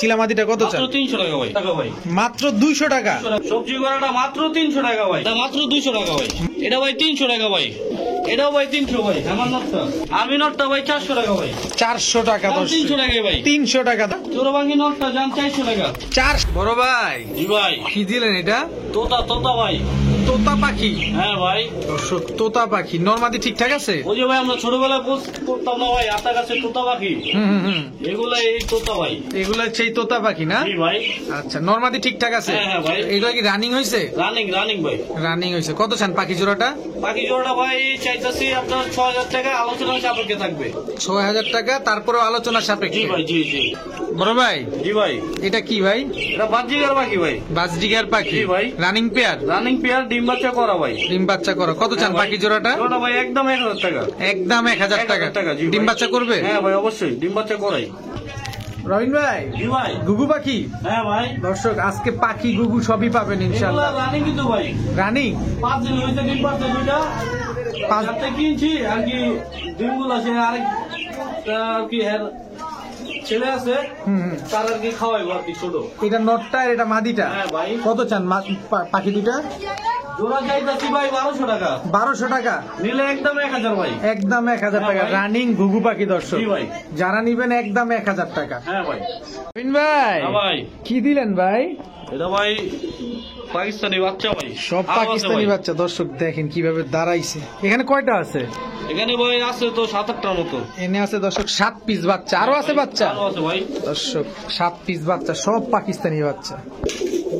চিলামাদিটা কত চান? 300 টাকা ভাই। মাত্র 200 টাকা। সবজি গড়াটা মাত্র 300 টাকা ভাই। মাত্র 200 টাকা ভাই। এটা ভাই 300 টাকা ভাই। এটাও ভাই 300 ভাই। আমার নটটা আর্মি নটটা ভাই 400 টাকা ভাই। 400 টাকা। 300 টাকা ভাই। 300 টাকা। চোরবাঙ্গি নটটা জান 400 টাকা। 4 বড় ভাই। জি ভাই। কি দিলেন এটা? তোতা ভাই। তোতা পাখি। হ্যাঁ ভাই। দর্শক তোতা পাখি নরমাদি ঠিকঠাক আছে? ওই যে ভাই আমরা ছোটবেলায় করতাম না ভাই আতা গাছের তোতা পাখি। এগুলা এই তোতা ভাই। এগুলা সেই তোতা পাখি না? জি ভাই। আচ্ছা নরমাদি ঠিকঠাক আছে? হ্যাঁ ভাই। এগুলা কি রানিং হয়েছে? রানিং ভাই। রানিং হয়েছে। কত চান পাখি জোড়াটা? পাখি জোড়াটা ভাই চাইতেছি আপনার 6000 টাকা, আলোচনা সাপেক্ষে থাকবে। 6000 টাকা, তারপরে আলোচনা সাপেক্ষে। জি ভাই। জি বড় ভাই। জি ভাই। এটা কি ভাই? এটা বাজজিগার পাখি ভাই। বাজডিগার পাখি। জি ভাই। Running pair. ডিম বাচ্চা করা ভাই। ডিম বাচ্চা করা। কত চান পাখি জোড়াটা? জোড়াটা ভাই একদম 1000 টাকা। একদম 1000 টাকা। জি ভাই। ডিম বাচ্চা করবে? হ্যাঁ ভাই অবশ্যই ডিম বাচ্চা করাই। রবিন ভাই। জি ভাই। গুগু পাখি। হ্যাঁ ভাই। দর্শক আজকে পাখি গুগু সবই পাবেন ইনশাআল্লাহ। রানিং কিন্তু ভাই। রানিং 5 দিন হইতে ডিম পাচ্ছে দুইটা। 5 রাতে কিনছি আর কি ডিমগুলো আছে আরেক আর কি ছেলে আছে তার আর কি খাওয়াইবো আর কি ছোট। এটা নটটা আর এটা মাদিটা। হ্যাঁ ভাই। কত চান পাখি দুটা? জোড়া চাইতাছি ভাই 1200 টাকা। 1200 টাকা নিলে একদম 1000 ভাই। একদম 1000 টাকা। রানিং ঘুঘু পাখি দর্শক। জি ভাই। যারা নিবেন একদম 1000 টাকা। হ্যাঁ ভাই। রবিন ভাই। হ্যাঁ ভাই। কি দিলেন ভাই? এটা ভাই পাকিস্তানি বাচ্চা ভাই। সব পাকিস্তানি বাচ্চা। দর্শক দেখেন কিভাবে দাঁড়াইছে। এখানে কয়টা আছে? এখানে ভাই আছে তো 7-8টার মতো। এনে আছে দর্শক 7 পিস বাচ্চা। আরো আছে বাচ্চা? আরো আছে ভাই। দর্শক 7 পিস বাচ্চা, সব পাকিস্তানি বাচ্চা।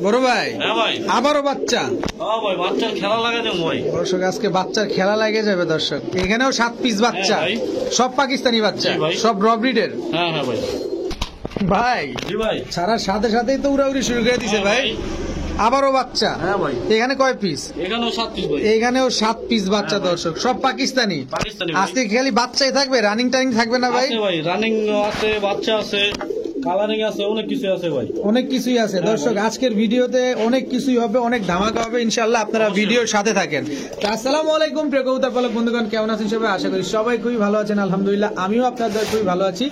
বড় ভাই। হ্যাঁ ভাই। আবারও বাচ্চা। হ্যাঁ ভাই বাচ্চার খেলা লাগাই দেবো ভাই। দর্শক আজকে বাচ্চার খেলা লাগে যাবে দর্শক। এখানেও 7 পিস বাচ্চা। হ্যাঁ ভাই। সব পাকিস্তানি বাচ্চা। জি ভাই। সব রব্রিডের। হ্যাঁ ভাই। ভাই। জি ভাই। ছাড়ার সাথে সাথেই তো উড়াউড়ি শুরু করে দিছে ভাই। আবারও বাচ্চা। হ্যাঁ ভাই। এখানে কয় পিস? এখানেও 7 পিস ভাই। এখানেও 7 পিস বাচ্চা দর্শক, সব পাকিস্তানি। আজকে খালি বাচ্চাই থাকবে, রানিং টানিং থাকবে না ভাই? আছে ভাই, রানিং আছে, বাচ্চা আছে, কালারিং আছে, অনেক কিছু আছে ভাই। অনেক কিছুই আছে দর্শক। আজকের ভিডিওতে অনেক কিছুই হবে, অনেক ধামাকা হবে ইনশাআল্লাহ। আপনারা ভিডিওর সাথে থাকেন। তো আসসালামু আলাইকুম প্রিয় কবুতর পালক বন্ধুগণ, কেমন আছেন সবাই? আশা করি সবাই খুবই ভালো আছেন। আলহামদুলিল্লাহ আমিও আপনাদের খুবই ভালো আছি।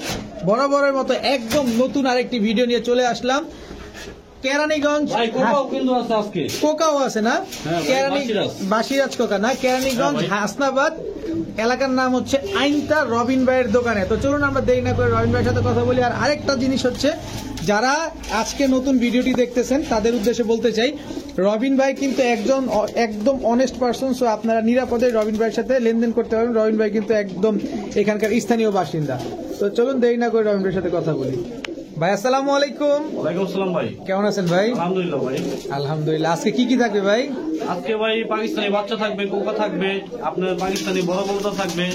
বরাবরের মতো একদম নতুন আরেকটি ভিডিও নিয়ে চলে আসলাম কেরানীগঞ্জ। কোকাও আছে না? বাসিরাজ কোকা না, কেরানীগঞ্জ হাসনাবাদ এলাকার নাম হচ্ছে আইনতা রবিন ভাইয়ের দোকানে। তো চলুন আমরা দেরি না করে রবিন ভাইয়ের সাথে কথা বলি। আর আরেকটা জিনিস হচ্ছে, যারা আজকে নতুন ভিডিওটি দেখতেছেন তাদের উদ্দেশ্যে বলতে চাই, রবিন ভাই কিন্তু একদম অনেস্ট পারসন। সো আপনারা নিরাপদে রবিন ভাইয়ের সাথে লেনদেন করতে পারবেন। রবিন ভাই কিন্তু একদম এখানকার স্থানীয় বাসিন্দা। তো চলুন দেরি না করে রবিন ভাইয়ের সাথে কথা বলি। ভাই আসসালামু আলাইকুম। ওয়ালাইকুম আসসালাম ভাই। কেমন আছেন ভাই? আলহামদুলিল্লাহ ভাই। আলহামদুলিল্লাহ। আজকে কি কি থাকবে ভাই? আজকে ভাই পাকিস্তানি বাচ্চা থাকবে, কোকা থাকবে, আপনার পাকিস্তানি বড় কবুতর থাকবে।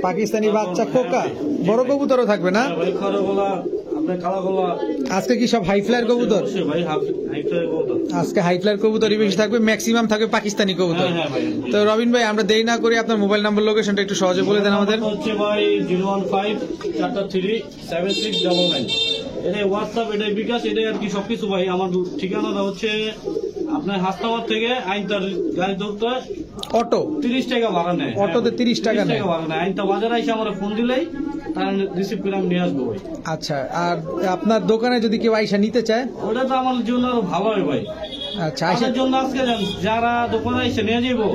পাকিস্তানি বাচ্চা, কোকা, বড় কবুতরও থাকবে না? ভাই খরগোলা, আপনার কালাগোলা। আজকে কি সব হাই ফ্লায়ার কবুতর? ভাই হাই ফ্লায়ার কবুতর। আজকে হাই ফ্লায়ার কবুতরই বেশি থাকবে, ম্যাক্সিমাম থাকবে পাকিস্তানি কবুতর। হ্যাঁ ভাই। তো রবিন ভাই আমরা দেরি না করি আপনার মোবাইল নাম্বার, লোকেশনটা একটু সহজে বলে দেন আমাদের। হচ্ছে ভাই 015-443-7699। এটাই হোয়াটসঅ্যাপ, এটাই বিকাশ, এটাই আর কি সবকিছু ভাই। আমার ঠিকানাটা হচ্ছে আপনার হাসনাবাদ থেকে আইনতার গাড়ি ধরতে অটো 30 টাকা ভাড়া নেয়। অটোতে 30 টাকা নেয় ভাড়া নেয়। আইনতা বাজারে এসে আমার ফোন দিলেই তার রিসিভ করে আমি নিয়ে আসবো ভাই। আচ্ছা, আর আপনার দোকানে যদি কেউ আইসা নিতে চায়? ওটা তো আমার জন্য আরো ভালো হয় ভাই। আচ্ছা, তাদের জন্য আজকে যারা দোকানে এসে নিয়ে যাবো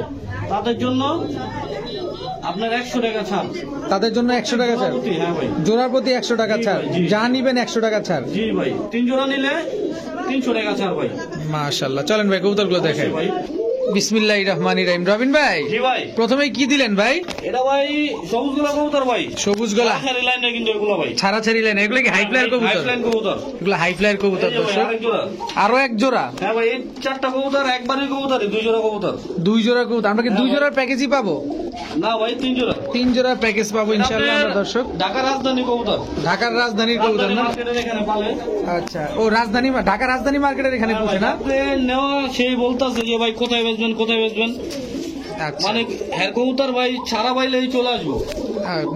তাদের জন্য আপনার 100 টাকা ছাড়। তাদের জন্য 100 টাকা ছাড়? হ্যাঁ ভাই। জোড়ার প্রতি 100 টাকা ছাড়। যা নিবেন 100 টাকা ছাড়। জি ভাই। 3 জোড়া নিলে 300 টাকা ছাড় ভাই। মাশাআল্লাহ। চলেন ভাই কবুতরগুলো দেখাই। বিসমিল্লাহির রহমানির রহিম। রবিন ভাই, জি ভাই, প্রথমেই কি দিলেন ভাই? এটা ভাই সবুজ গলা কবুতর ভাই। সবুজ গলা ছাড়ি লাইনে কিন্তু এগুলো ভাই ছাড়াছাড়ি লাইন। এগুলো কি হাই ফ্লায়ার কবুতর? হাই ফ্লায়ার কবুতর। এগুলো হাই ফ্লায়ার কবুতর দর্শক। আরো এক জোড়া? হ্যাঁ ভাই, এই 4টা কবুতর একবারই কবুতর, 2 জোড়া কবুতর। 2 জোড়া কবুতর। আমরা কি 2 জোড়ার প্যাকেজই পাবো? না ভাই, 3 জোড়া। 3 জোড়ার প্যাকেজ পাবো ইনশাআল্লাহ আমরা দর্শক। ঢাকা রাজধানী কবুতর। ঢাকার রাজধানীর কবুতর না? মার্কেটের এখানে পালে। আচ্ছা, ও রাজধানী, ঢাকা রাজধানী মার্কেটের এখানে পৌঁছে না? নেওয়া সেই বলতাছে যে ভাই কোথায় বেচবেন, কোথায় বেচবেন। আচ্ছা, মানে হের কবুতর ভাই ছাড়া পাইলেই চলে আসবো।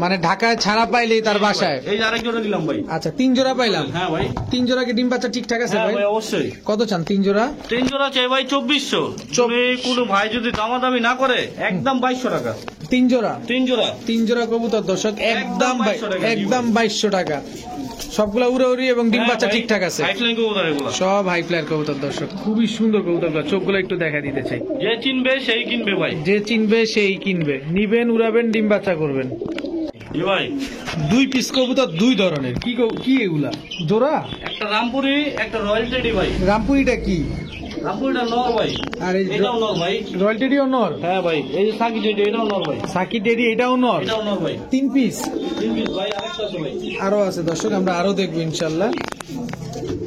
মানে ঢাকায় ছাড়া পাইলেই তার বাসায়। এই আরেক জোড়া দিলাম ভাই। আচ্ছা, 3 জোড়া পাইলাম। হ্যাঁ ভাই। 3 জোড়া কি ডিম বাচ্চা ঠিকঠাক আছে হ্যাঁ ভাই? ভাই অবশ্যই। কত চান 3 জোড়া? 3 জোড়া চাই ভাই 2400। যদি কোনো ভাই যদি দামাদামি না করে একদম 2200 টাকা। তিন জোড়া তিন জোড়া। 3 জোড়া কবুতর দর্শক, একদম 2200 টাকা, একদম 2200 টাকা। সবগুলা উড়াউড়ি এবং ডিম বাচ্চা ঠিকঠাক আছে, হাইফ্লাইং কবুতর এগুলো। সব হাই ফ্লায়ার কবুতর দর্শক, খুবই সুন্দর কবুতরগুলো। চোখগুলো একটু দেখা দিতে চাই, যে চিনবে সেই কিনবে ভাই। যে চিনবে সেই কিনবে, নিবেন উড়াবেন ডিম বাচ্চা করবেন। জি ভাই, 2 পিস কবুতর 2 ধরনের, কি এগুলা জোড়া? একটা রামপুরি, একটা রয়্যাল টেডি ভাই। রামপুরিটা কি? রামপুরিটা নর ভাই, আর এই এটাও নর ভাই। রয়্যাল টেডিও নর? হ্যাঁ ভাই, এই যে সাকি টেডি এটাও নর ভাই। সাকি টেডি এটাও নর? এটাও নর ভাই। 3 পিস 3 পিস ভাই, আরেকটা আছে ভাই। আরো আছে দর্শক, আমরা আরো দেখবো ইনশাল্লাহ।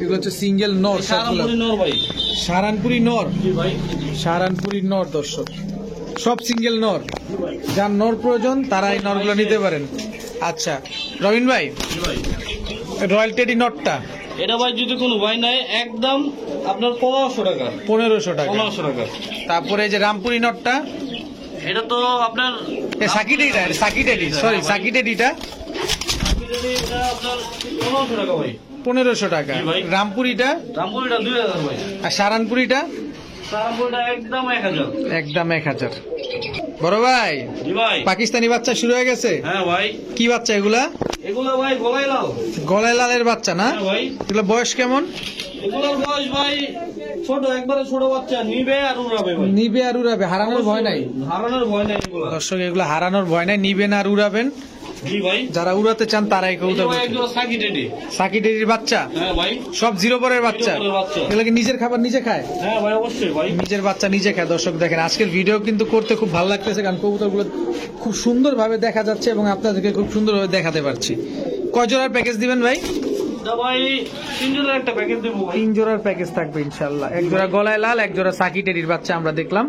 এগুলো হচ্ছে সিঙ্গেল নর সবগুলো। সারামপুরি নর ভাই। সারানপুরি নর, জি ভাই। সারানপুরি নর দর্শক, সব সিঙ্গেল নর। যার নর প্রয়োজন তারা এই নরগুলো নিতে পারেন। আচ্ছা রবিন ভাই, জি ভাই, রয়্যাল টেডি নটটা এটা ভাই যদি কোনো ভাই নাই একদম আপনার 1500 টাকা। 1500 টাকা। 1500 টাকা। তারপরে এই যে রামপুরি নটটা, এটা তো আপনার সাকি টেডিটা, সাকি টেডি সরি, সাকি টেডিটা এটা আপনার 1500 টাকা ভাই। 1500 টাকা। জি ভাই। রামপুরিটা রামপুরিটা 2000 ভাই। আর সারানপুরিটা সারামপুরিটা একদম 1000। একদম 1000। বড় ভাই, জি ভাই। পাকিস্তানি বাচ্চা শুরু হয়ে গেছে? হ্যাঁ ভাই, কি বাচ্চা এগুলা? এগুলো ভাই গলায় লাল। গলায় লালের বাচ্চা না? হ্যাঁ ভাই, এগুলো বয়স কেমন? এগুলোর বয়স ভাই ছোট, একবারে ছোট বাচ্চা, নিবে আর উড়াবে ভাই। নিবে আর উড়াবে, হারানোর ভয় নাই হারানোর ভয় নাই এগুলো। দর্শক, এগুলো হারানোর ভয় নাই, নিবেন আর উড়াবেন। জি ভাই, যারা উড়াতে চান তারাই এই যে কবুতর ভাই করতে। একজন সাকি টেডি। সাকি টেডির বাচ্চা, হ্যাঁ ভাই, সব জিরো পরের বাচ্চা। জিরো পরের বাচ্চা। এগুলো কি নিজের খাবার নিজে খায়? হ্যাঁ ভাই, অবশ্যই ভাই। নিজের বাচ্চা নিজে খায়। দর্শক দেখেন, আজকের ভিডিও কিন্তু করতে খুব ভালো লাগতেছে, কারণ কবুতরগুলো খুব সুন্দরভাবে দেখা যাচ্ছে এবং আপনাদেরকে খুব সুন্দরভাবে দেখাতে পারছি। কয় জোড়ার প্যাকেজ দিবেন ভাই? তা ভাই 3 জনের একটা প্যাকেজ দেবো ভাই। 3 জোড়ার প্যাকেজ থাকবে ইনশাল্লাহ। এক জোড়া গলায় লাল, এক জোড়া সাকি টেডির বাচ্চা আমরা দেখলাম।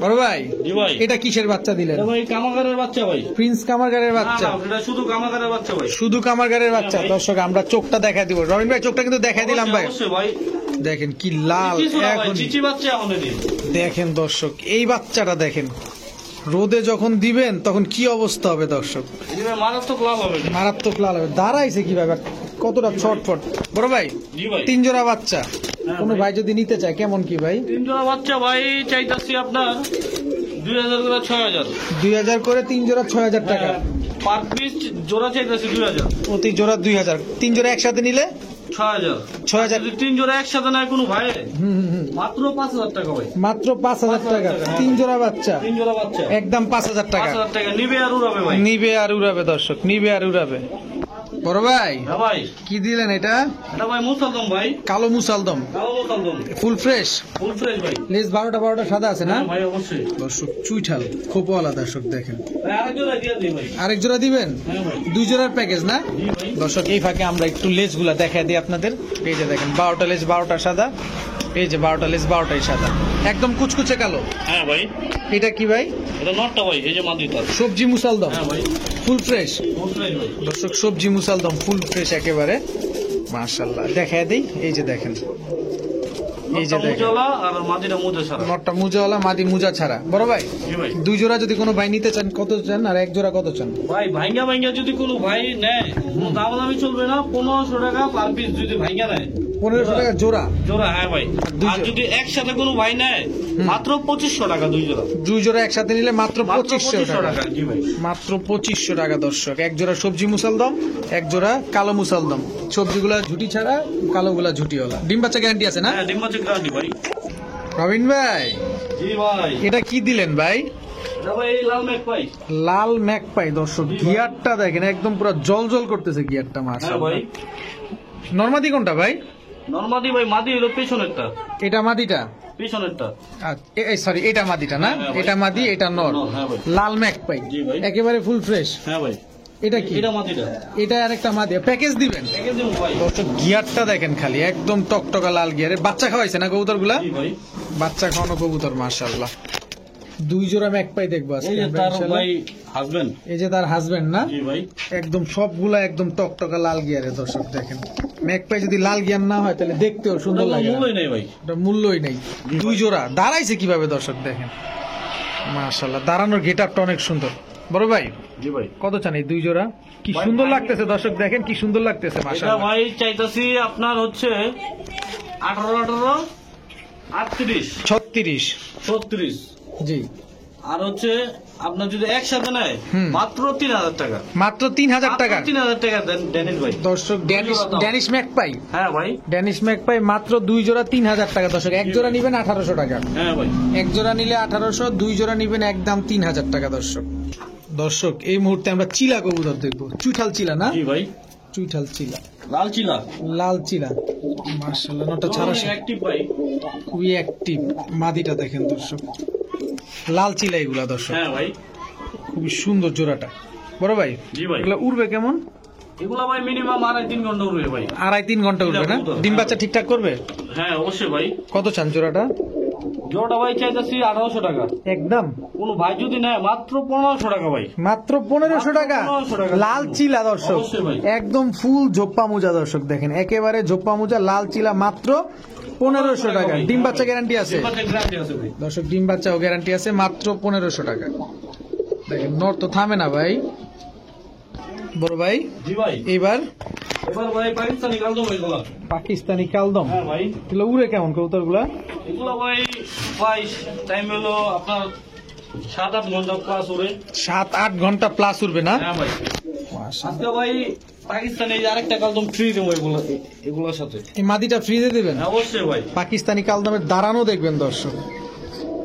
বড় ভাই, জি ভাই, এটা কিসের বাচ্চা দিলেন? এটা ভাই কামাগারের বাচ্চা ভাই। প্রিন্স কামারগারের বাচ্চা? না, এটা শুধু কামাগারের বাচ্চা ভাই। শুধু কামারগারের বাচ্চা। দর্শক আমরা চোখটা দেখা দিব, রবিন ভাই চোখটা কিন্তু দেখা দিলাম ভাই। অবশ্যই ভাই, দেখেন কি লাল চিচি ছোড়া ভাই, এখন। চিচি বাচ্চা এখন এনে। দেখেন দর্শক, এই বাচ্চাটা দেখেন, রোদে যখন দিবেন তখন কি অবস্থা হবে দর্শক, এটা মারাত্মক লাভ হবে। মারাত্মক লাল হবে। দাঁড়াইছে কিভাবে, আর কতটা ছটফট। বড় ভাই, জি ভাই, 3 জোড়া বাচ্চা, হ্যাঁ কোনো ভাই। ভাই যদি নিতে চায় কেমন কি ভাই? 3 জোড়া বাচ্চা ভাই চাইতাছি আপনার 2000 করে 6000। 2000 করে 3 জোড়া 6000 টাকা। পার পিস জোড়া চাইতাছি 2000। প্রতি জোড়া 2000। 3 জোড়া একসাথে নিলে 6000। 6000। যদি 3 জোড়া একসাথে নেয় কোনো ভাই, হুম হুম হুম। মাত্র 5000 টাকা ভাই। মাত্র 5000 টাকা 3 জোড়া বাচ্চা, 3 জোড়া বাচ্চা একদম 5000 টাকা। 5000 টাকা নিবে আর উড়াবে ভাই। নিবে আর উড়াবে দর্শক, নিবে আর উড়াবে। বড় ভাই, হ্যাঁ ভাই, কি দিলেন এটা? এটা ভাই মুসালদম ভাই। কালো মুসালদম, কালো মুসালদম, ফুল ফ্রেশ, ফুল ফ্রেশ ভাই। লেজ 12টা সাদা আছে না? হ্যাঁ ভাই, অবশ্যই। দর্শক চুইঠাল খোপওয়ালা দর্শক দেখেন। ভাই আরেক জোড়া দিয়ে দিই ভাই। আরেক জোড়া দিবেন? হ্যাঁ ভাই, 2 জোড়ার প্যাকেজ না? জি ভাই। দর্শক এই ফাঁকে আমরা একটু লেজগুলা দেখাই দিই আপনাদের। এই যে দেখেন 12টা লেজ, 12টা সাদা। এই যে 12টা লেজ, 12টাই সাদা, একদম কুচকুচে কালো। হ্যাঁ ভাই, এটা কি ভাই? এটা নটটা ভাই, এই যে মাদিটা। সবজি মুসালদম, হ্যাঁ ভাই, ফুল ফ্রেশ। ফুল ফ্রেশ ভাই। দর্শক সবজি মুসালদম ফুল ফ্রেশ একেবারে, মাশাআল্লাহ। দেখায় দিই, এই যে দেখেন, এই যে নটটা দেখেন মুজালা আর মাদিটা মুজা ছাড়া। নটটা মুজাওয়ালা, মাদি মুজা ছাড়া। বড় ভাই, জি ভাই। 2 জোড়া যদি কোনো ভাই নিতে চান কত চান, আর 1 জোড়া কত চান? ভাই ভাঙ্গা ভাঙ্গা যদি কোনো ভাই নেয়, কোনো দামাদামি চলবে না। 1500 টাকা পার পিস যদি ভাঙ্গা নেয়। 1500 টাকা জোড়া জোড়া, হ্যাঁ ভাই। দুই আর জোড়া। যদি একসাথে কোনো ভাই নেয়, মাত্র 2500 টাকা 2 জোড়া। 2 জোড়া একসাথে নিলে মাত্র মাত্র 2500 টাকা। জি ভাই। মাত্র 2500 টাকা দর্শক। 1 জোড়া সবজি মুসালদম, 1 জোড়া কালো মুসালদম। সবজিগুলা ঝুটি ছাড়া, কালোগুলা ঝুটিওয়ালা। ডিম বাচ্চা গ্যারান্টি আছে না? হ্যাঁ, ডিম বাচ্চা গ্যারান্টি ভাই। রবিন ভাই, জি ভাই, এটা কি দিলেন ভাই? এটা ভাই লাল মেঘ ভাই। লাল ম্যাকপাই দর্শক, গিয়ারটা দেখেন একদম পুরো জল জল করতেছে গিয়ারটা, হ্যাঁ মাশাআল্লাহ। ভাই, নরমাদি কোনটা ভাই? নরমাদি ভাই, মাদি হলো পেছনেরটা। এটা মাদিটা? পেছনেরটা। সরি, এটা মাদিটা না? হ্যাঁ ভাই। এটা মাদি, এটা নর। নর, হ্যাঁ ভাই। লাল ম্যাকপাই, জি ভাই। একেবারে ফুল ফ্রেশ। হ্যাঁ ভাই, এটা কি? এটা মাদিটা। এটা আরেকটা মাদি। প্যাকেজ দিবেন? প্যাকেজ দেবো ভাই। দর্শক গিয়ারটা দেখেন খালি, একদম টকটকা লাল গিয়ারের। বাচ্চা খাওয়াইছে না কবুতর গুলা? জি ভাই, বাচ্চা খাওয়ানো কবুতর, মাশাআল্লাহ। 2 জোড়া ম্যাকপাই দেখবো আজকে এই যে আমরা তার ইনশাআল্লাহ। ভাই হাজবেন্ড। এই যে তার হাজবেন্ড না? জি ভাই, একদম সবগুলা একদম টকটকা লাল গিয়ারে দর্শক দেখেন। ম্যাকপাই যদি লাল গিয়ার না হয় তাহলে দেখতেও সুন্দর লাগে না। মূল্যই নেই ভাই। এটা মূল্যই নেই। জি 2 ভাই। জোড়া দাঁড়াইছে কিভাবে দর্শক দেখেন, মাশাআল্লাহ। দাঁড়ানোর গেটআপটা অনেক সুন্দর। বড় ভাই, জি ভাই, কত চান এই 2 জোড়া? কি ভাই, সুন্দর ভাই। লাগতেছে দর্শক দেখেন, কি সুন্দর লাগতেছে এটা মাশাআল্লাহ। ভাই চাইতাছি আপনার হচ্ছে 18 38 36 36। জি, আর হচ্ছে আপনার যদি একসাথে নেয় হুম। মাত্র 3000 টাকা। মাত্র 3000 টাকা। 3000 টাকা দেন ড্যানিশ ভাই। দর্শক ড্যানিশ ম্যাকপাই, হ্যাঁ ভাই। ড্যানিশ ম্যাকপাই মাত্র 2 জোড়া 3000 টাকা। দর্শক এক জোড়া নিবেন 1800 টাকা। হ্যাঁ ভাই। এক জোড়া নিলে 1800, 2 জোড়া নিবেন একদম 3000 টাকা। দর্শক এই মুহূর্তে আমরা চিলা কবুতর দেখবো। চুইঠাল চিলা না? জি ভাই। চুইঠাল চিলা, লাল চিলা। লাল চিলা, মাশাআল্লাহ নটা ছাড়া অ্যাক্টিভ ভাই। খুবই অ্যাক্টিভ। মাদিটা দেখেন দর্শক, লাল চিলা এগুলা দর্শক। হ্যাঁ ভাই। খুবই সুন্দর জোড়াটা। বড় ভাই জি ভাই। এগুলা উড়বে কেমন? এগুলা ভাই মিনিমাম 2.5-3 ঘন্টা উড়বে ভাই। 2.5-3 ঘন্টা উঠবে না? ডিম বাচ্চা ঠিকঠাক করবে? হ্যাঁ অবশ্যই ভাই। কত চান জোড়াটা? জোড়াটা ভাই চাইতেছি 1800 টাকা। একদম কোন ভাই যদি নেয় মাত্র 1500 টাকা ভাই। মাত্র 1500 টাকা। 1500 টাকা। লাল চিলা দর্শক, অবশ্যই ভাই। একদম ফুল জোপ্পা মোজা দর্শক দেখেন, একেবারে জোপ্পা মোজা লাল চিলা মাত্র 1500 টাকা। ডিম বাচ্চা গ্যারান্টি আছে ডিম বাচ্চা গ্যারান্টি আছে ভাই। দর্শক, ডিম বাচ্চাও গ্যারান্টি আছে মাত্র 1500 টাকা। দেখেন নর তো থামে না ভাই। বড় ভাই জি ভাই। এবার এবার ভাই পাকিস্তানি কালদম এগুলা। পাকিস্তানি কালদম, হ্যাঁ ভাই। এগুলো উড়ে কেমন কবুতর গুলা? এগুলা ভাই টাইম হলো আপনার 7-8 ঘন্টা প্লাস উড়ে। 7-8 ঘন্টা প্লাস উঠবে না? হ্যাঁ ভাই। আজকে ভাই পাকিস্তানি আরেকটা কালদম ফ্রি দেবো এগুলোর সাথে। এই মাদিটা ফ্রিজে দেবেন? হ্যাঁ, অবশ্যই ভাই। পাকিস্তানি কালদমের দাঁড়ানো দেখবেন দর্শক,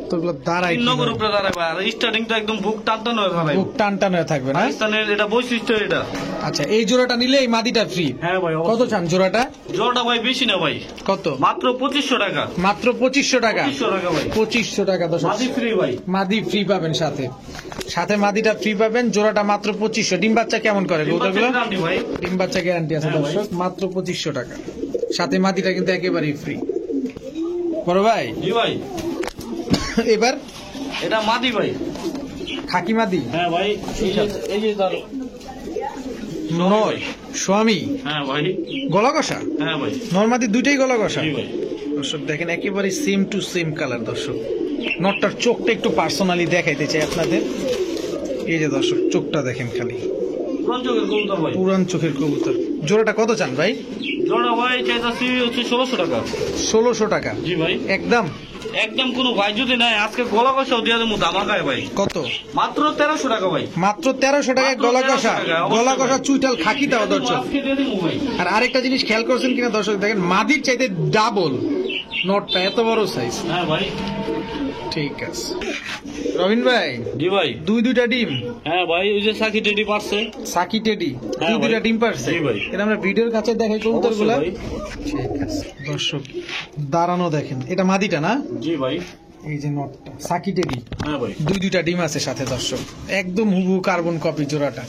তো এগুলো দাঁড়ায় 3 নম্বর উপরে দাঁড়াবে আর স্টার্টিংটা একদম বুক টানটানো হয়ে দাঁড়াবে। বুক টান টান হয়ে থাকবে না? পাকিস্তানের এটা বৈশিষ্ট্য এটা। আচ্ছা, এই জোড়াটা নিলে এই মাদিটা ফ্রি। হ্যাঁ ভাই। কত চান জোড়াটা? জোড়াটা ভাই বেশি না ভাই, কত? মাত্র 2500 টাকা। মাত্র 2500 টাকা। 2500 টাকা ভাই। 2500 টাকা দর্শক, মাদি ফ্রি ভাই। মাদি ফ্রি পাবেন, সাথে সাথে মাদিটা ফ্রি পাবেন। জোড়াটা মাত্র 2500। ডিম বাচ্চা কেমন করে কবুতরগুলো? গ্যারান্টি ভাই। ডিম বাচ্চা গ্যারান্টি আছে হ্যাঁ ভাই। দর্শক, মাত্র 2500 টাকা। সাথে মাদিটা কিন্তু একেবারেই ফ্রি। বড় ভাই জি ভাই। এবার এটা মাদি ভাই। খাকি মাদি। হ্যাঁ ভাই। এই যে তার নর স্বামী, হ্যাঁ ভাই। গলা কষা। হ্যাঁ ভাই। নর্মাদি দুইটাই গলা কষা। জি ভাই। দর্শক দেখেন একেবারে সেম টু সেম কালার। দর্শক নটটার চোখটা একটু পার্সোনালি দেখাইতে চাই আপনাদের। এই যে দর্শক চোখটা দেখেন খালি, পুরান চোখের কবুতর ভাই। পুরান চোখের কবুতর। জোড়াটা কত চান ভাই? জোড়া ভাই চাইতাছি হচ্ছে 1600 টাকা। 1600 টাকা জি ভাই। একদম। একদম কোনো ভাই যদি নাই আজকে গলা কষাও দিয়ে দেবো ধামাকায় ভাই। কত? মাত্র 1300 টাকা ভাই। মাত্র 1300 টাকায় মাত্র গলা 1300 কষা। টাকা, অবশ্যই গলা ভাই। কষা চুইটাল খাকিটাও দর্শক। আজকে দিয়ে দেবো ভাই। আর আরেকটা জিনিস খেয়াল করছেন কিনা দর্শক, দেখেন মাদির চাইতে ডাবল নটটা, এত বড় সাইজ। হ্যাঁ ভাই। ঠিক আছে রবিন ভাই, জি ভাই। দুইটা ডিম। হ্যাঁ ভাই, ওই যে সাকি টেডি পারছে। সাকি টেডি হ্যাঁ ভাই। দুইটা ডিম পারছে। জি ভাই। এটা আমরা ভিডিওর কাছে দেখাই কবুতর গুলা। অবশ্যই ভাই। ঠিক আছে দর্শক, দাঁড়ানো দেখেন, এটা মাদিটা না? জি ভাই। এই যে নটটা সাকি টেডি, হ্যাঁ ভাই। দুইটা ডিম আছে সাথে দর্শক, একদম হুবহু কার্বন কপি জোড়াটা।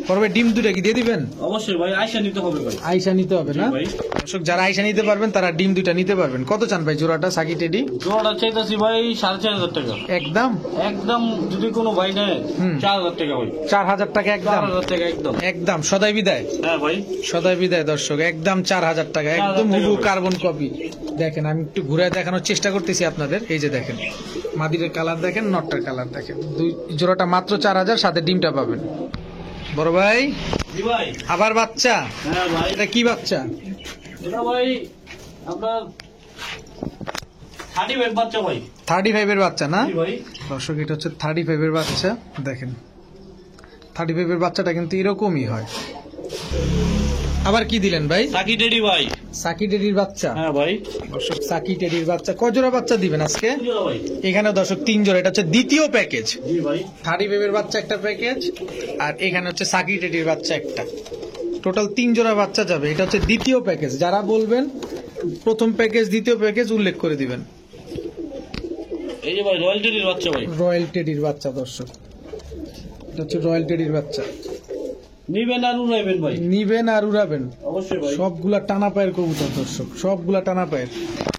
পরে ডিম দুটা কি দিয়ে দিবেন? অবশ্যই ভাই, আয়সা নিতে হবে ভাই। আইসা নিতে হবে না? জি ভাই। দর্শক যারা আইসা নিতে পারবেন তারা ডিম দুইটা নিতে পারবেন। কত চান ভাই জোড়াটা সাকি টেডি? জোড়াটা চাইতেছি ভাই 4500 টাকা। একদম একদম যদি কোনো ভাই নেয় হুম। 4000 টাকা ভাই। 4000 টাকা একদম। 4000 টাকা একদম। একদম সদাই বিদায়। হ্যাঁ ভাই। সদাই বিদায় দর্শক, একদম 4000 টাকা, একদম 4000 হুবহু টাকা। Carbon copy. দেখেন আমি একটু ঘুরে দেখানোর চেষ্টা করতেছি আপনাদের। এই যে দেখেন মাদিরের কালার দেখেন, নটটার কালার দেখেন। দুই জোড়াটা মাত্র 4000, সাথে ডিমটা পাবেন। বড় ভাই জি ভাই। আবার বাচ্চা। হ্যাঁ ভাই। এটা কি বাচ্চা? এটা ভাই আপনার 35 বাচ্চা ভাই। 35 এর বাচ্চা না? জি ভাই। দর্শক এটা হচ্ছে 35 এর বাচ্চা। দেখেন 35 এর বাচ্চাটা কিন্তু এরকমই হয়। আবার কি দিলেন ভাই? সাকি টেডি ভাই। সাকি টেডির বাচ্চা। হ্যাঁ ভাই। দর্শক সাকি টেডির বাচ্চা, কজোড়া বাচ্চা দিবেন আজকে? জোড়া ভাই। এখানে দর্শক 3 জোড়া, এটা হচ্ছে দ্বিতীয় প্যাকেজ। জি ভাই। 35 এর বাচ্চা একটা প্যাকেজ, আর এখানে হচ্ছে সাকি টেডির বাচ্চা একটা। টোটাল 3 জোড়া বাচ্চা যাবে। এটা হচ্ছে দ্বিতীয় প্যাকেজ। যারা বলবেন প্রথম প্যাকেজ দ্বিতীয় প্যাকেজ উল্লেখ করে দিবেন। এই যে ভাই রয়্যাল টেডির বাচ্চা ভাই। রয়্যাল টেডির বাচ্চা দর্শক, এটা হচ্ছে রয়্যাল টেডির বাচ্চা। নিবেন আর উড়াইবেন ভাই। নিবেন আর উড়াবেন। অবশ্যই ভাই। সবগুলা টানা পায়ের কবুতর দর্শক, সবগুলা টানা পায়ের।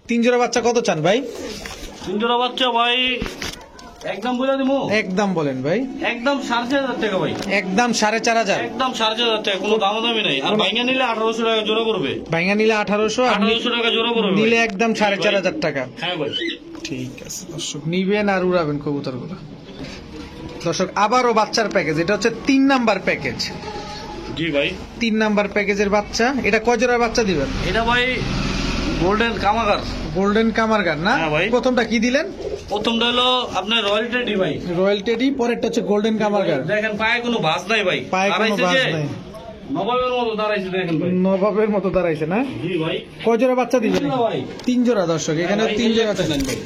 3 জোড়া বাচ্চা কত চান ভাই? 3 জোড়া বাচ্চা ভাই একদম বলে দিমু। একদম বলেন ভাই। একদম 4500 টাকা ভাই। একদম 4500। একদম 4500 টাকা, কোনো দামাদামি নাই। আর ভাইঙ্গা নিলে 1800 টাকা জোড়া করবে। ভাইঙ্গা নিলে 1800, আর 1800 টাকা জোড়া করবে ভাই। নিলে একদম 4500 টাকা। হ্যাঁ ভাই। ঠিক আছে দর্শক, নিবেন আর উড়াবেন কবুতরগুলো। দর্শক আবারও বাচ্চার প্যাকেজ, এটা হচ্ছে 3 নাম্বার প্যাকেজ। জি ভাই। 3 নাম্বার প্যাকেজের বাচ্চা। এটা কয় জোড়ার বাচ্চা দিবেন? এটা ভাই গোল্ডেন কামাগার। গোল্ডেন কামারগার না? হ্যাঁ ভাই। প্রথমটা কি দিলেন? প্রথমটা হলো আপনার রয়্যাল টেডি ভাই। রয়্যাল টেডি, পরেরটা হচ্ছে গোল্ডেন কামারগার। দেখেন পায়ে কোনো ভাঁজ নাই ভাই, পায়ে কোনো দাঁড়াইছে ভাঁজ যে নাই। নবাবের মতো দাঁড়াইছে দেখেন ভাই। নবাবের মতো দাঁড়াইছে না? জি ভাই। কয় জোড়া বাচ্চা দিবেন? না ভাই, 3 জোড়া দর্শক, এখানে ভাই, 3 জোড়া এই আছে। ভাই।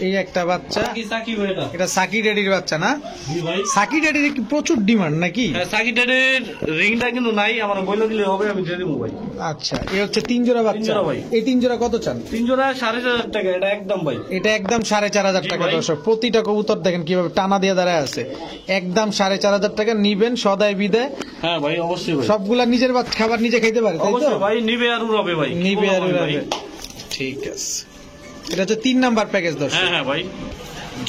এই একটা বাচ্চা, সাকি ভাই এটা। এটা সাকি ডেডির বাচ্চা না? জি ভাই। সাকি ডেডির কি প্রচুর ডিমান্ড নাকি? হ্যাঁ, সাকি টেডির রিংটা কিন্তু নাই, আমার বলে দিলে হবে, আমি দিয়ে দেবো ভাই। আচ্ছা, এই হচ্ছে 3 জোড়া বাচ্চা। জোড়া ভাই। এই 3 জোড়া কত চান? 3 জোড়া 4,500 টাকা, এটা একদম ভাই। এটা একদম 4,500 জি টাকা ভাই। দর্শক। প্রতিটা কবুতর দেখেন কিভাবে টানা দিয়ে দাঁড়ায় আছে। একদম 4,500 টাকা নিবেন, সদাই বিদায়। হ্যাঁ ভাই, অবশ্যই ভাই। সবগুলা নিজের খাবার নিজে খাইতে পারে, তাই তো? অবশ্যই ভাই, নিবে আর উড়াবে ভাই। নিবে আর কি বলবো উড়াবে। ভাই? ঠিক আছে, এটা হচ্ছে 3 নাম্বার প্যাকেজ দর্শক। হ্যাঁ হ্যাঁ ভাই,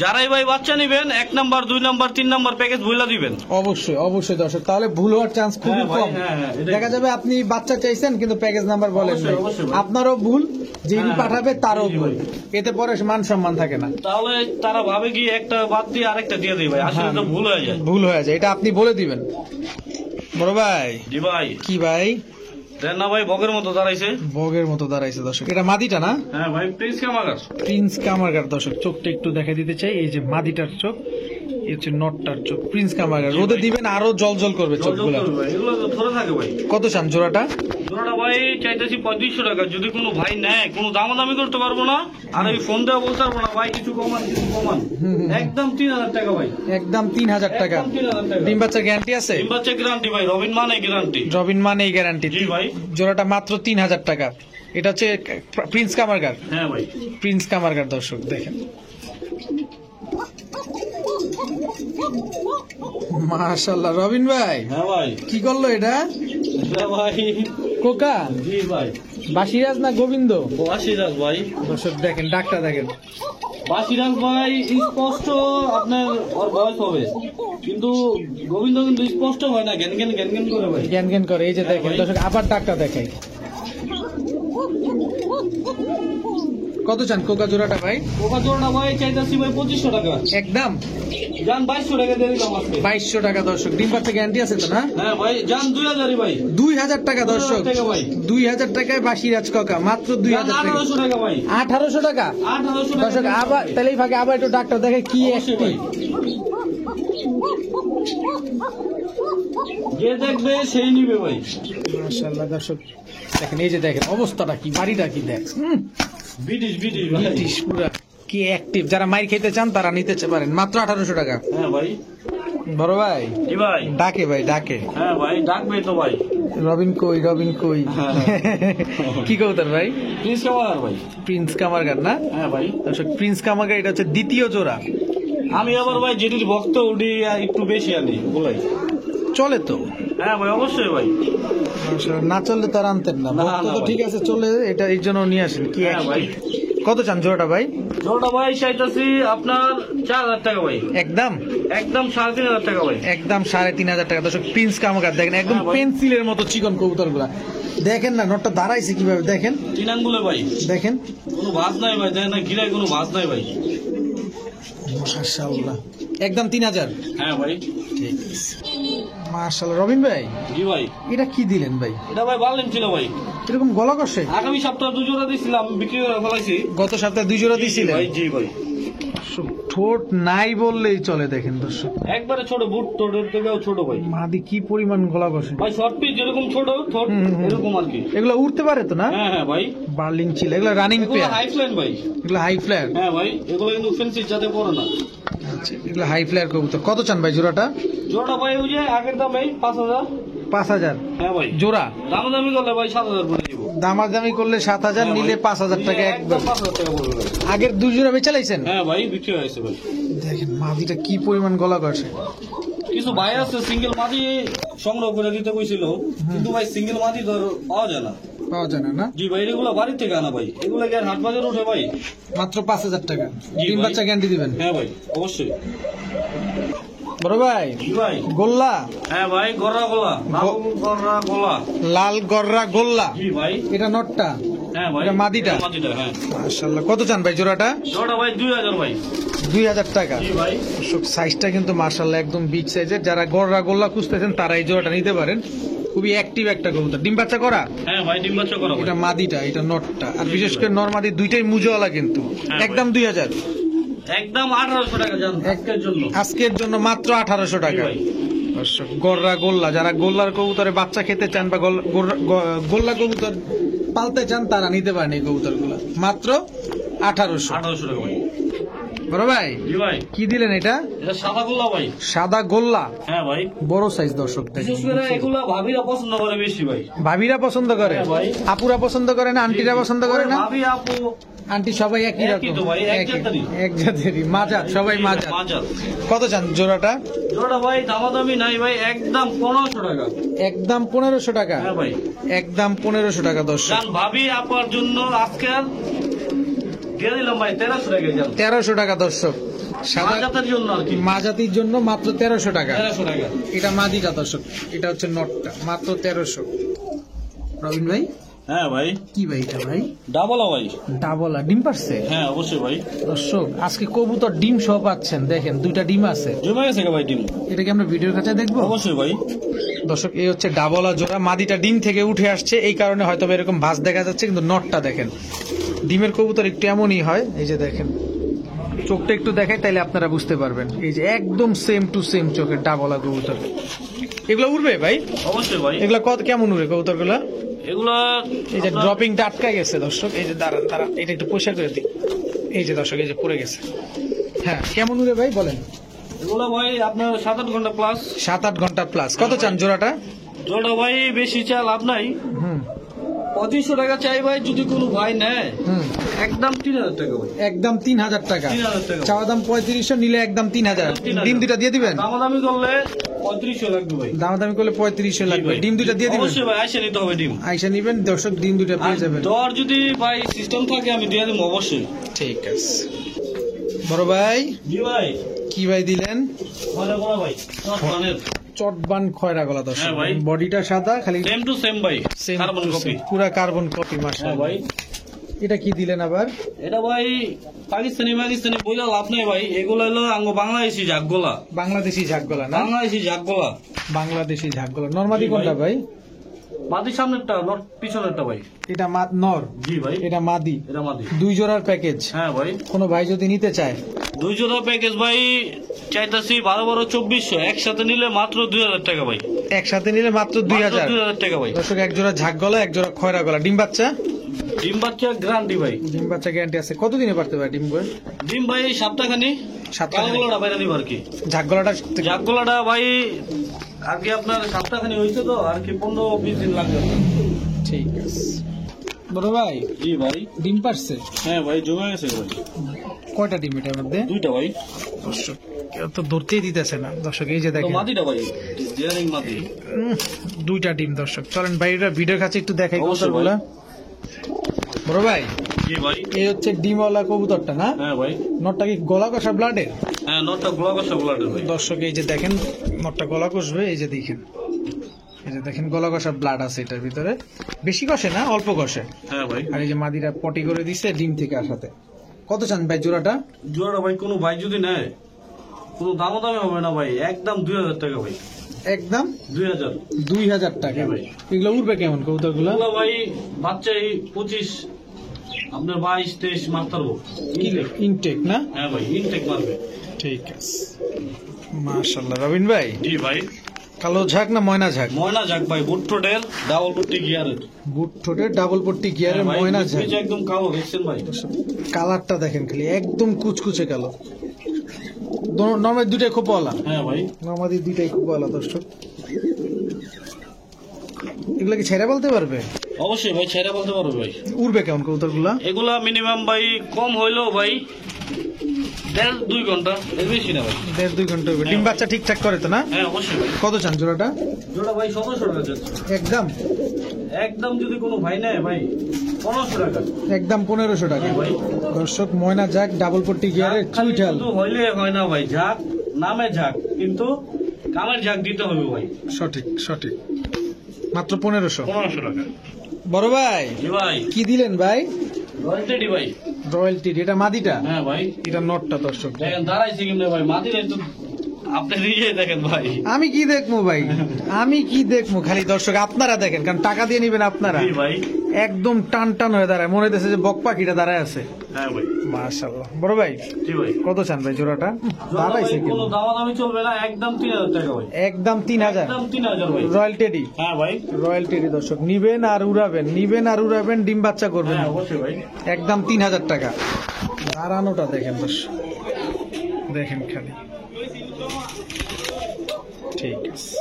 যারাই ভাই বাচ্চা নিবেন 1 নাম্বার 2 নাম্বার 3 নাম্বার প্যাকেজ বইলা দিবেন। অবশ্যই অবশ্যই দর্শক, তাহলে ভুল হওয়ার চান্স খুবই হ্যাঁ ভাই, কম। হ্যাঁ, হ্যাঁ, এটাই। দেখা যাবে আপনি বাচ্চা চাইছেন কিন্তু প্যাকেজ নাম্বার বলেন অবশ্যই, নাই। অবশ্যই ভাই। আপনারও ভুল, যিনি হ্যাঁ, পাঠাবে তারও জি ভুল। ভাই। এতে পরে মান সম্মান থাকে না। তাহলে তারা ভাবে কি একটা বাদ দিয়ে আরেকটা দিয়ে দেয় ভাই, আসলে তো ভুল হয়ে যায়। ভুল হয়ে যায়, এটা আপনি বলে দিবেন। বড় ভাই, জি ভাই। কি ভাই? দেন না ভাই, বগের মতো দাঁড়াইছে। বগের মতো দাঁড়াইছে দর্শক। এটা মাদিটা না? হ্যাঁ ভাই, প্রিন্স কামাগার। প্রিন্স কামারগার দর্শক। চোখটা একটু দেখা দিতে চাই, এই যে মাদিটার চোখ, এই হচ্ছে নটটার চোখ। প্রিন্স কামারগার, জি রোদে ভাই। দিবেন আরো জল জল করবে চোখগুলো। এগুলো তো ধরে থাকে ভাই। কত চান জোড়াটা? জোড়াটা ভাই চাইতেছি 3500 টাকা, যদি কোনো ভাই নেয় কোনো দামাদামি করতে পারবো না, আর এই ফোন দেওয়া বলতে পারবো না ভাই, কিছু কমান কিছু কমান। একদম 3000 টাকা ভাই। একদম 3000 টাকা। একদম 3000 টাকা। ডিম বাচ্চার গ্যারান্টি আছে? ডিম বাচ্চা গ্যারান্টি ভাই, রবিন মানে গ্যারান্টি। রবিন মানেই গ্যারান্টি। জি ভাই। জোড়াটা মাত্র 3000 টাকা। এটা হচ্ছে প্রিন্স কামারগার। হ্যাঁ ভাই। প্রিন্স কামারগার দর্শক দেখেন, মাশাআল্লাহ। রবিন ভাই, হ্যাঁ ভাই। কি করলো এটা? হ্যাঁ ভাই। কোকা, জি ভাই। বাসিরাজ না গোবিন্দ? বাসিরাজ ভাই। দর্শক দেখেন, ডাকটা দেখেন। বাসিরাজ ভাই স্পষ্ট আপনার ওর বয়স হবে, কিন্তু গোবিন্দ কিন্তু স্পষ্ট হয় না, জ্ঞান জ্ঞান জ্ঞান জ্ঞান করে ভাই। জ্ঞান জ্ঞান করে, এই যে দেখেন ভাই। দর্শক, আবার ডাকটা দেখাই। কত চান কোকা জোড়াটা ভাই? ওকা জোড়া ভাই চাইতেছি ভাই 2500 টাকা। একদম যান 2200 টাকা দিয়ে দিলাম আজকে। 2200 টাকা দর্শক। ডিম বাচ্চা গ্যারান্টি আছে তো না? হ্যাঁ ভাই, যান 2000 ভাই। 2000 টাকা দর্শক। 2000 টাকা ভাই। 2000 টাকায় বাসিরাজ কোকা, মাত্র যান 2000 টাকা। 1800 টাকা ভাই। 1800 টাকা 1800 টাকা দর্শক। আবার তাহলে এই ফাঁকে আবার একটু ডাক্তার দেখে কি অবশ্যই একটি। ভাই। যে দেখবে সেই নিবে ভাই। মাশাআল্লাহ দর্শক দেখেন, এই যে দেখেন অবস্থাটা কি, বাড়িটা কি দেখ। ব্রিটিশ ব্রিটিশ ভাই। ব্রিটিশ পুরা কি অ্যাক্টিভ। যারা মাইর খেতে চান তারা নিতে পারেন, মাত্র 1800 টাকা। হ্যাঁ ভাই। বড় ভাই, জি ভাই। ডাকে ভাই ডাকে। হ্যাঁ ভাই, ডাকবে তো ভাই। রবিন কই, রবিন কই। হ্যাঁ। কি কবুতর ভাই? প্রিন্স কামাগার ভাই। প্রিন্স কামারগার না? হ্যাঁ ভাই। দর্শক প্রিন্স কামারগার, এটা হচ্ছে দ্বিতীয় জোড়া। আমি আবার ভাই যেটির ভক্ত উঠি একটু বেশি আনি বলাই। চলে তো? হ্যাঁ ভাই, অবশ্যই ভাই। না চললে তো আর আনতেন না। না, ভক্ত না তো ভাই। ঠিক আছে, চলে, এটা এই জন্য নিয়ে আসেন কি হ্যাঁ ভাই। active। কত চান জোড়াটা ভাই? জোড়া ভাই চাইতেছি আপনার 4000 টাকা ভাই। একদম একদম 3500 টাকা ভাই। একদম 3500 টাকা দর্শক। প্রিন্স কামারগার দেখেন, একদম হ্যাঁ ভাই। পেন্সিলের মতো চিকন কবুতর গুলা দেখেন না, নটটা দাঁড়াইছে কিভাবে দেখেন, তিন আঙ্গুলে ভাই, দেখেন। কোনো ভাঁজ নাই ভাই, দেখেন না গিরায় কোনো ভাঁজ নাই ভাই। মাশাআল্লাহ, একদম 3000। হ্যাঁ ভাই। ঠিক আছে, মাশাআল্লাহ। রবিন ভাই, জি ভাই। এটা কি দিলেন ভাই? এটা ভাই বার্লিন ছিল ভাই। এরকম গলা কষে? আগামী সপ্তাহে 2 জোড়া দিয়েছিলাম, বিক্রি করে ফেলাইছি। গত সপ্তাহে 2 জোড়া জি দিয়েছিলেন? ভাই, জি ভাই। ঠোঁট নাই বললেই চলে, দেখেন দর্শক। একবারে ছোট, বুট টোটের থেকেও ছোট ভাই। মাদি কি পরিমাণ গলা কষে ভাই শর্ট পিস যেরকম ছোট ঠোঁট এরকম আর কি। এগুলো উঠতে পারে তো না? হ্যাঁ হ্যাঁ ভাই। বার্লিং ছিল, এগুলো রানিং এগুলো পেয়ার, হাই ফ্লাইন ভাই। এগুলো হাই ফ্লায়ার। হ্যাঁ ভাই, এগুলো কিন্তু ফেন্সির যাতে পড়ে না। আচ্ছা, এগুলো হাই ফ্লায়ার কবুতর। কত চান ভাই জোড়াটা? জোড়া ভাই ওই যে আগের দাম ভাই 5000। 5000 হ্যাঁ ভাই। জোড়া? দামাদামি করলে ভাই 7000 করে দিব। দামাদামি করলে 7000, হ্যাঁ নিলে ভাই। 5000 টাকা নিলে একদম। 5000 টাকা পড়বে ভাই। আগের 2 জোড়া বেচে লাইছেন? হ্যাঁ ভাই, বিক্রি হয়েছে ভাই। দেখেন মাদিটা কি পরিমাণ গলা কষে। কিছু ভাই আছে সিঙ্গেল মাদি সংগ্রহ করে দিতে কইছিল, কিন্তু ভাই সিঙ্গেল মাদি ধর পাওয়া যায় না। পাওয়া যায় না না? জি ভাই, এগুলো বাড়ি থেকে আনা ভাই, এগুলো কি আর হাট বাজারে উঠে ভাই? মাত্র 5000 টাকা। জি ডিম ভাই। বাচ্চা গ্যারান্টি দিবেন? হ্যাঁ ভাই, অবশ্যই। বড় ভাই, জি ভাই। গোল্লা, হ্যাঁ ভাই, গররা গোলা, লাল গররা গোলা। লাল গররা গোল্লা, জি ভাই। এটা নটটা? হ্যাঁ ভাই। এটা মাদিটা? এটা মাদিটা, হ্যাঁ। মাশাআল্লাহ। কত চান ভাই জোড়াটা? জোড়া ভাই 2000 ভাই। 2000 টাকা। জি ভাই। সাইজটা কিন্তু মাশাআল্লাহ একদম বিগ সাইজের। যারা গররা গোল্লা খুঁজতেছেন তারা এই জোড়াটা নিতে পারেন। খুবই অ্যাক্টিভ একটা কবুতর। ডিম বাচ্চা করা? হ্যাঁ ভাই, ডিম বাচ্চা করা ভাই। এটা মাদিটা, এটা নটটা। আর বিশেষ করে নরমাদি দুইটাই মুজওয়ালা কিন্তু। হ্যাঁ একদম 2000। একদম 1800 টাকা জান আজকের জন্য। আজকের জন্য মাত্র 1800 টাকা। ভাই দর্শক গররা গোল্লা, যারা গোল্লার কবুতরে বাচ্চা খেতে চান বা গোল্লা কবুতর পালতে চান তারা নিতে পারেন এই কবুতর গুলা মাত্র 1800 টাকা ভাই। বড় ভাই জি ভাই কি দিলেন এটা? এটা সাদা গোল্লা ভাই। সাদা গোল্লা, হ্যাঁ ভাই বড় সাইজ দর্শক দেখেন। বিশেষ করে এগুলা ভাবিরা পছন্দ করে বেশি ভাই। ভাবিরা পছন্দ করে, হ্যাঁ ভাই। আপুরা পছন্দ করে না, আন্টিরা পছন্দ করে না? ভাবি আপু আন্টি সবাই একই একই রকম, তো ভাই, এক জাতেরই। এক জাতেরই মাজাত, সবাই মাজাত। মাজাত। কত চান জোড়াটা? জোড়া ভাই দামাদামি নাই ভাই, একদম 1500 টাকা। একদম 1500 টাকা। হ্যাঁ ভাই একদম 1500 টাকা দর্শক। জান ভাবি আপার জন্য আজকে আর দিয়ে দিলাম ভাই 1300 টাকা জান। 1300 টাকা দর্শক। সাদা মাজাতের জন্য আর কি মাজাতির জন্য মাত্র 1300 টাকা। 1300 টাকা। এটা মাদিটা দর্শক, এটা হচ্ছে নটটা, মাত্র 1300। রবিন ভাই হ্যাঁ ভাই কি ভাই এটা ভাই? ডাবলা ভাই। ডাবলা ডিম পারছে হ্যাঁ অবশ্যই ভাই। দর্শক আজকে কবুতর ডিম সহ পাচ্ছেন, দেখেন দুইটা ডিম আছে। জমা গেছে ভাই ডিম। এটা কি আমরা ভিডিওর কাছে দেখবো? অবশ্যই ভাই। দর্শক এই হচ্ছে ডাবলা জোড়া, মাদিটা ডিম থেকে উঠে আসছে, এই কারণে হয়তো এরকম ভাঁজ দেখা যাচ্ছে, কিন্তু নটটা দেখেন। ডিমের কবুতর একটু এমনই হয়, এই যে দেখেন চোখটা একটু দেখাই তাইলে আপনারা বুঝতে পারবেন। এই যে একদম সেম টু সেম চোখের ডাবলা কবুতর। এগুলো উড়বে ভাই? অবশ্যই ভাই। এগুলা কত কেমন উড়বে কবুতর গুলা? এগুলা এই যে ড্রপিংটা আটকায় গেছে দর্শক, এই যে দাঁড়ান দাঁড়ান, এটা একটু পরিষ্কার করে দিই। এই যে দর্শক এই যে পড়ে গেছে। হ্যাঁ কেমন উড়ে ভাই বলেন? এগুলা ভাই আপনার 7-8 ঘন্টা প্লাস। 7-8 ঘন্টা প্লাস। কত চান জোড়াটা? জোড়া ভাই বেশি চা লাভ নাই, হুম 2500 টাকা চাই ভাই, যদি কোনো ভাই নেয় হুম একদম 3000 টাকা ভাই। একদম 3000 টাকা। 3000 টাকা। চাওয়া দাম 3500, নিলে একদম 3000। ডিম দুইটা দিয়ে দিবেন? দামাদামি করলে 3500 লাগবে ভাই। দামাদামি করলে 3500 লাগবে। ডিম দুইটা দিয়ে দিবেন? অবশ্যই ভাই, আইসা নিতে হবে ডিম। আইসা নিবেন দর্শক, ডিম দুইটা পেয়ে যাবেন। দর যদি ভাই সিস্টেম থাকে আমি দিয়ে দেবো অবশ্যই। ঠিক আছে বড় ভাই। জি ভাই কি ভাই দিলেন? মানে বলা ভাই সনের চটবান খয়রা গলা দর্শক। হ্যাঁ ভাই। বডিটা সাদা, খালি সেম টু সেম ভাই, same carbon to copy. same, পুরা কার্বন কপি হ্যাঁ মাশাআল্লাহ। ভাই এটা কি দিলেন আবার? এটা ভাই পাকিস্তানি বইলা লাভ নাই ভাই, এগুলো হলো আঙ্গ বাংলাদেশি ঝাকগোলা। বাংলাদেশি ঝাকগলা না? বাংলাদেশি ঝাকগোলা। বাংলাদেশি ঝাকগলা। নরমাদি জি ভাই। কোনটা ভাই? মাদি সামনেরটা নট পিছনেরটা ভাই। এটা নর, জি ভাই এটা মাদি। এটা মাদি। দুই জোড়ার প্যাকেজ। হ্যাঁ ভাই কোনো ভাই যদি নিতে চায়? 2 জোড়া প্যাকেজ ভাই চাইতাছি 12-12-2400, একসাথে নিলে মাত্র 2000 টাকা ভাই। একসাথে নিলে মাত্র 2000 টাকা ভাই। দর্শক। এক জোড়া ঝাকগলা, এক জোড়া খয়রা গলা। ডিম বাচ্চা? ডিম বাচ্চা গ্যারান্টি ভাই। ডিম বাচ্চা গ্যারান্টি আছে। কতদিনে পারতে পারে ডিম করে? ডিম ভাই সপ্তাহখানি। সপ্তাহখানি। কালোগোলাটা বাইরে দিব আর কি। ঝাকগলাটা জাগগোলাটা ভাই আর কি আপনার সপ্তাহখানি হয়েছে তো, আর কি 15-20 দিন লাগবে। ঠিক আছে বড় ভাই। জি ভাই। ডিম পারছে? হ্যাঁ ভাই জমা গেছে ভাই। কয়টা ডিম এটার মধ্যে? 2টা ভাই। দর্শক কেউ তো ধরতেই দিতেছে না দর্শক, এই যে তো দেখেন মাদিটা ভাই, জিয়ারিং মাদি। 2টা ডিম দর্শক। চলেন বাইরের ভিডিওর কাছে একটু দেখাই অবশ্যই কবুতরগুলা। বড় ভাই জি ভাই। এই হচ্ছে ডিমওয়ালা কবুতরটা না? হ্যাঁ ভাই। নটটা কি গলা কষা ব্লাডের? হ্যাঁ নটটা গোলাগোসা গোলাটের ভাই। দর্শক এই যে দেখেন নটটা গলা কষবে, এই যে দেখেন, এই যে দেখেন গলা কষা ব্লাড আছে এটার ভিতরে। বেশি কষে না, অল্প কষে। হ্যাঁ ভাই। আর এই যে মাদিরা পটি করে দিছে ডিম থেকে আসাতে। কত চান ভাই জোড়াটা? জোড়া ভাই কোনো ভাই যদি নেয় কোনো দামাদামি হবে না ভাই, একদম 2000 টাকা ভাই। একদম 2000। 2000 টাকা। জি ভাই। এগুলো উঠবে কেমন কবুতরগুলো? এগুলো ভাই বাচ্চা এই 25 আপনার 22-23 মারতে পারবো। ইনটেক না? হ্যাঁ ভাই ইনটেক মারবে। ঠিক আছে মাশাআল্লাহ। রবিন ভাই জি ভাই। কালো ঝাঁক না ময়না ঝাঁক? ময়না যাক ভাই, বুট টোটেল ডাবল পট্টি গিয়ারের। বুট ঠোঁটের ডাবল পট্টি গিয়ারের হ্যাঁ ভাই, ময়না নিচ ঝাঁক। নিচে একদম কালো দেখছেন ভাই। কালারটা দেখেন খালি, একদম কুচকুচে কালো। নর্মাল দুটাই খুব পালা। হ্যাঁ ভাই। নর্মালি দুইটাই খুব পালা দর্শক। এগুলা কি ছেড়ে বলতে পারবে? অবশ্যই ভাই ছেড়ে বলতে পারবো ভাই। উড়বে কেমন কবুতরগুলা? এগুলা মিনিমাম ভাই কম হইলেও ভাই 1.5-2 ঘন্টা, এর বেশি না ভাই। 1.5-2 ঘন্টা হবে। ডিম বাচ্চা ঠিকঠাক করে তো না? হ্যাঁ অবশ্যই ভাই। কত চান জোড়াটা? জোড়া ভাই 1700 টাকা যাচ্ছে। একদম একদম যদি কোনো ভাই নেয় ভাই 1500 টাকা। একদম 1500 টাকা। ভাই দর্শক ময়না ঝাঁক ডাবল পট্টি গিয়ারের খালি চুইঠাল। শুধু হইলে হয় না ভাই, ঝাঁক নামে ঝাঁক, কিন্তু কামের ঝাঁক দিতে হবে ভাই। সঠিক সঠিক। মাত্র 1500। 1500 টাকা। বড় ভাই জি ভাই। কি দিলেন ভাই? রয়্যালটি ভাই। রয়্যালটি। এটা মাদিটা? হ্যাঁ ভাই। এটা নটটা দর্শক। দেখেন দাঁড়াইছে কেমনে ভাই, মাদির একটু আপনি নিজেই দেখেন ভাই। আমি কি দেখবো ভাই, আমি কি দেখবো, খালি দর্শক আপনারা দেখেন, কারণ টাকা দিয়ে নিবেন আপনারা। জি ভাই। একদম টান টান হয়ে দাঁড়ায়, মনে হইতেছে যে বক পাখিটা দাঁড়ায় আছে। হ্যাঁ ভাই। মাশাআল্লাহ। বড় ভাই জি ভাই। কত চান ভাই জোড়াটা? দাঁড়াইছে কেন? কোনো দামাদামি চলবে না, একদম 3000 টাকা ভাই। একদম 3000। একদম 3000 ভাই। Royal teddy. হ্যাঁ ভাই। রয়্যাল টেডি দর্শক, নিবেন আর উড়াবেন, নিবেন আর উড়াবেন, ডিম বাচ্চা করবেন। হ্যাঁ অবশ্যই ভাই। একদম 3000 টাকা। দাঁড়ানোটা দেখেন দর্শক, দেখেন খালি। ঠিক আছে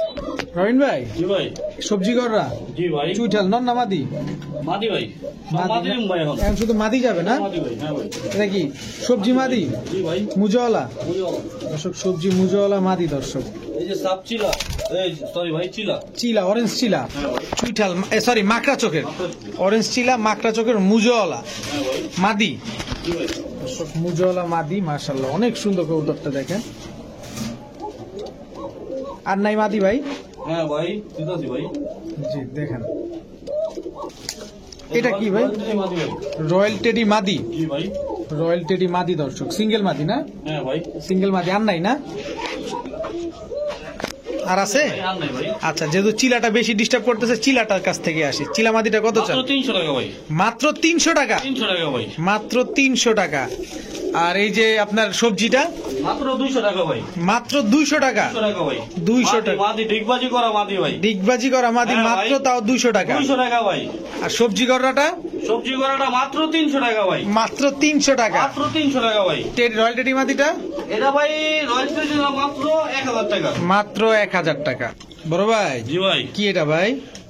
রবিন ভাই, জি ভাই। সবজি কররা জি ভাই। চুইঠাল নন না মাদি? মাদি ভাই। মাদি না? ভাই এখন। এখন শুধু মাদি যাবে না? মাদি ভাই। হ্যাঁ ভাই। এটা কি সবজি মাদি? জি ভাই। মুজওয়ালা বুঝো। দর্শক, সবজি মুজওয়ালা মাদি দর্শক। এই যে সাপ চিলা, এই সরি ভাই চিলা। চিলা, অরেঞ্জ চিলা, হ্যাঁ ভাই। চুইঠাল, সরি মাকড়া চোখের, অরেঞ্জ চিলা মাকড়া চোখের মুজওয়ালা হ্যাঁ ভাই। মাদি জি ভাই। দর্শক, মুজওয়ালা মাদি। মাশাআল্লাহ, অনেক সুন্দর কবুতরটা দেখেন। আর নাই মাদি ভাই? হ্যাঁ ভাই দিতাছি ভাই। জি দেখেন, এটা কি ভাই? মাদি ভাই। রয়্যাল টেডি মাদি। জি ভাই। রয়্যাল টেডি মাদি দর্শক, সিঙ্গেল মাদি না? হ্যাঁ ভাই। সিঙ্গেল মাদি। আর নাই না? আর আছে? ভাই, আর নাই ভাই। আচ্ছা, যেহেতু চিলাটা বেশি ডিস্টার্ব করতেছে, চিলাটার কাছ থেকে আসি। চিলা মাদিটা কত চান? মাত্র 300 টাকা ভাই। মাত্র 300 টাকা। 300 টাকা ভাই। মাত্র 300 টাকা। আর এই যে আপনার সবজিটা মাত্র 200 টাকা ভাই। মাত্র 200 টাকা। 200 টাকা ভাই। 200 টাকা। মাদি ডিগবাজি করা মাদি ভাই। ডিগবাজি করা মাদি হ্যাঁ মাত্র, ভাই। তাও 200 টাকা। 200 টাকা ভাই। আর সবজি করাটা সবজি করাটা মাত্র 300 টাকা ভাই। মাত্র 300 টাকা। মাত্র 300 টাকা ভাই। রয়্যাল টেডি মাদিটা এটা ভাই রয়্যাল টেডি মাত্র 1000 টাকা। মাত্র 1000 টাকা। বড় ভাই জি ভাই। কি এটা ভাই?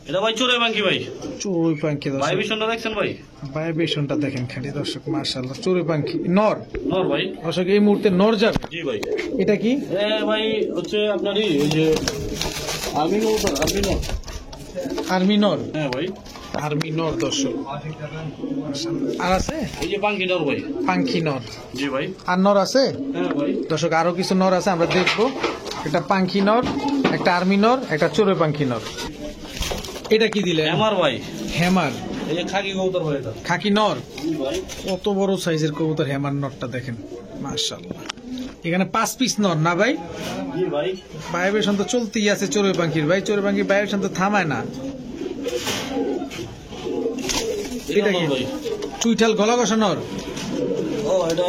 এটা ভাই চোরে বাঙ্কি ভাই। চড়ুই পাখি ভাই দর্শক, বিশনটা দেখছেন ভাই? ভাইব্রেশনটা দেখেন খালি দর্শক। মাশাআল্লাহ, চড়ুই পাখি নর নর ভাই। দর্শক, এই মুহূর্তে নর যাবে। জি ভাই। এটা কি এ ভাই হচ্ছে আপনারই ওই যে আর্মি নর। আর্মি নর? হ্যাঁ ভাই। আর্মি নর দর্শক। মাশাআল্লাহ। আর আছে এই যে বাঙ্কি নর ভাই। পাখি নর। জি ভাই। আর নর আছে হ্যাঁ ভাই। দর্শক, আরো কিছু নর আছে, আমরা দেখবো। একটা পাখি নর, একটা আর্মি নর, একটা চড়ুই পাখি নর। এটা কি দিলেন? আমার ভাই। হ্যামার এই যে খাকি কবুতর ভাই এটা। খাকি নর। জি ভাই। কত বড় সাইজের কবুতর হ্যামার নরটা দেখেন। মাশাআল্লাহ, এখানে 5 পিস নর না ভাই? জি ভাই। ভাইব্রেশন তো চলতেই আছে চড়ুই পাখির ভাই, চড়ুই পাখির ভাইব্রেশন তো থামায় না। এটা কি? ভাই। চুইঠাল গলা কষা নর? ও এটা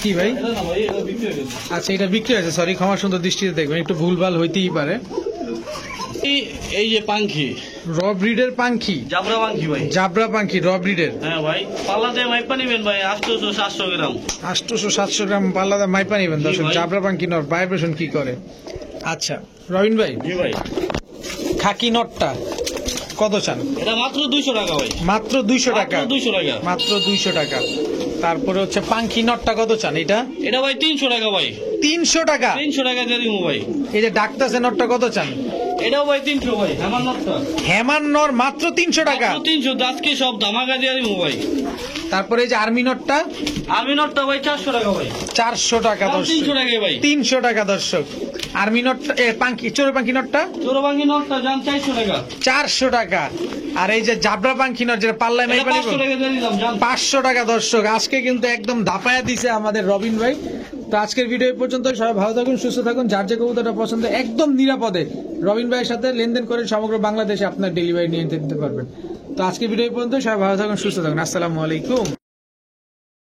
কি ভাই? এটা না ভাই, এটা বিক্রি হয়ে গেছে। আচ্ছা, এটা বিক্রি হয়েছে, সরি, ক্ষমা সুন্দর দৃষ্টিতে দেখবেন, একটু ভুলভাল হইতেই পারে। এই যে পাঙ্খি, র ব্রিডের পাখি, জাবরা পাঙ্খি ভাই। জাবরা পাখি র ব্রিডের। হ্যাঁ ভাই। পাল্লা দিয়ে মাইপা নিবেন ভাই 800-700 গ্রাম। 800-700 গ্রাম পাল্লাদা মাইপা নিবেন দর্শক। জি ভাই। জাবরা পাখি নর ভাইব্রেশন কি করে? আচ্ছা রবিন ভাই, জি ভাই। খাকি নটটা কত চান? এটা মাত্র 200 টাকা ভাই। মাত্র 200 টাকা। মাত্র 200 টাকা। মাত্র 200 টাকা। তারপরে হচ্ছে পাখি নটটা কত চান? এটা এটা ভাই 300 টাকা ভাই। 300 টাকা। 300 টাকা দিয়ে দিব ভাই। এই যে ডাক্তাসে নটটা কত চান? এটাও ভাই 300 ভাই। আমার নটটা হেমান নর মাত্র 300 টাকা। মাত্র 300, আজকে সব ধামাকা দিয়ে দিব ভাই। তারপরে এই যে আর্মি নটটা আর্মি নটটা ভাই 400 টাকা ভাই। 400 টাকা তাও দর্শক। 300 টাকা ভাই। 300 টাকা দর্শক। আর্মি নটটা পাখি চড়ুই পাখি নটটা চোরবাঙ্গি নটটা জান 400 টাকা। 400 টাকা। আর এই যে জাবরা পাখি নট যেটা পাল্লায় এটা মাইপা 500 টাকা দিয়ে দিলাম জান। 500 টাকা দর্শক। আজকে কিন্তু একদম ধাপায়া দিছে আমাদের রবিন ভাই। তো আজকের ভিডিও এই পর্যন্ত। সবাই ভালো থাকুন, সুস্থ থাকুন, যার যে কবুতরটা পছন্দ একদম নিরাপদে রবিন ভাইয়ের সাথে লেনদেন করে সমগ্র বাংলাদেশে আপনার ডেলিভারি নিয়ে দিতে পারবেন। তো আজকের ভিডিও এই পর্যন্ত। সবাই ভালো থাকুন, সুস্থ থাকুন। আসসালামু আলাইকুম।